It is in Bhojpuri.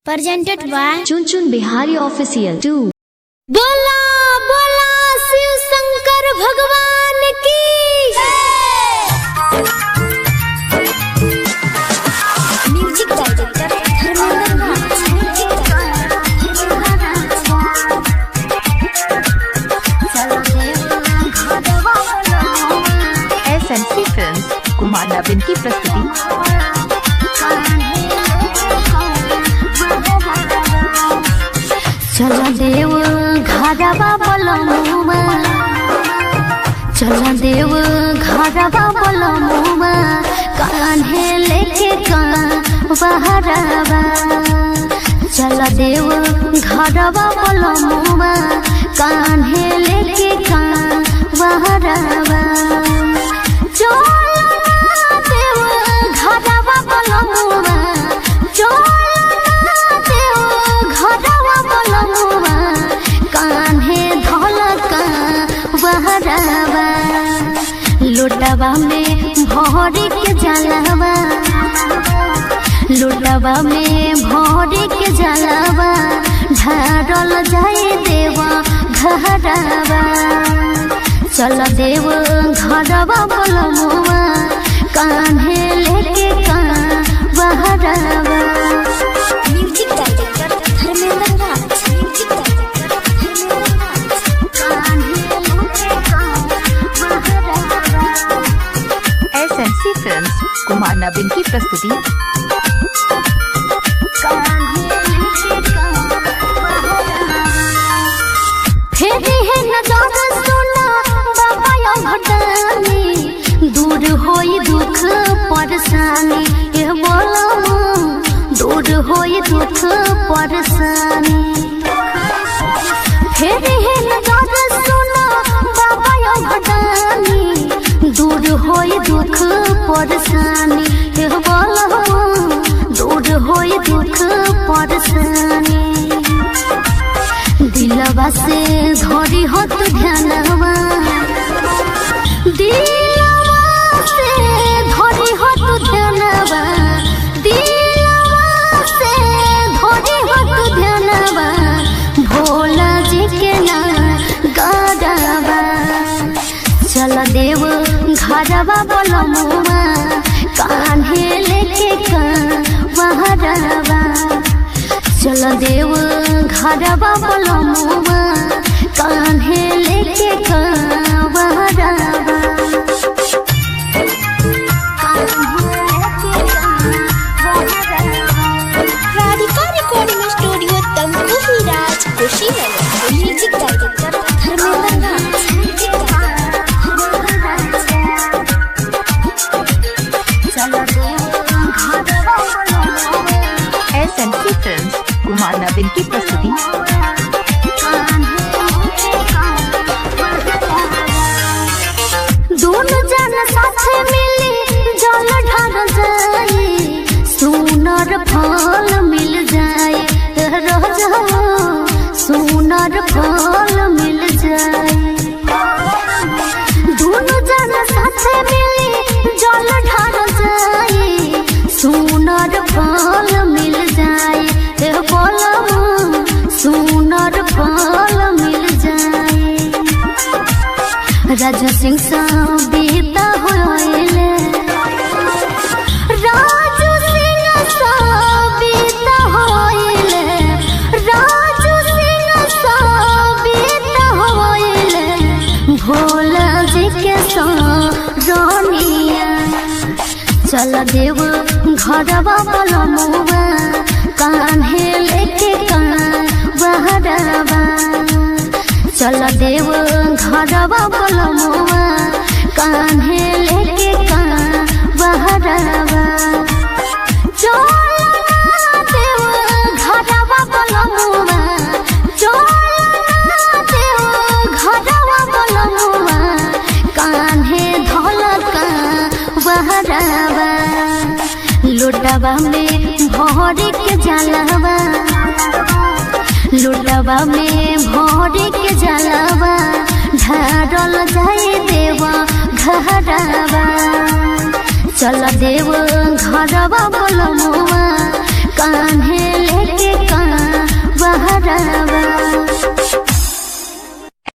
presented by चुन चुन बिहारी ऑफिशियल 2। बोला बोला शिव शंकर भगवान की music director SNC films Kumar Navin की प्रस्तुति। चला देव घरवा बलमुआ, चला देव घरवा बलमुआ, कान्हे लेके बहरवा। चला देव घरवा बलमुआ, कान्हे लेके बहरवा। लोटवा में भोरी के जलवा, लोटवा में भोरी के जलवा, ढारल जाए देवा घरवा। चल देव घरवा बलमुआ, कान्हे लेके बहरवा। म्यूजिक डायरेक्टर धर्मेंद्र राज, SNC फिल्म्स कुमार नवीन की प्रस्तुति। दूर होई दुख परेशानी, ये बोलो दूर होई दुख परेशानी। फिर है नजर सुना बाबा यो घटानी, दूर होई दुख परेशानी, ये बोलो दूर होई दुख परेशानी। दिलवा से धरी हो तू ध्यानवा, दिलवा से धरी हो तू ध्यानवा, दिलवा से धरी हो तू ध्यानवा। भोला जी के नाम गावा, चल देव घरवा बलमुआ, कान्हे लेके बहरवा। चल देव घरवा बलमुआ, कान्हे लेके बहरवा। राधिका रिकॉर्डिंग स्टूडियो तमकू राज कुशीनगर। म्यूजिक डायरेक्टर धर्मेंद्र राज। SNC फिल्म्स कुमार नवीन की प्रस्तुति। दोनों जन साथ मिली जल ढार जाए, सुनर फल मिल जाए, रह जाओ सुनर फल मिल जाए। दोनों जन साथ मिली जल ढार जाए, सुनर फल मिल जाए, बोलो सुनर फल मिल जाए। राजू सिंह बीता होइले, राजू सिंह बीता होइले, राजू सिंह बीता होइले। भोला जी के सोनिया, चल देव घरवा बलमुआ, कान्हे लेके बहरवा। चल देव घरवा बलमुआ, कान्हे लेके बहरवा। चल देव घरवा बलमुआ, चल देव घरवा बलमुआ, कान्हे धलक बहरवा। लोटवा में भोरी के जलवा, लोटवा में भोरी के जलवा, ढारल जाए देवा घरवा। चल देव घरवा बलमुआ, कान्हे लेके बनावा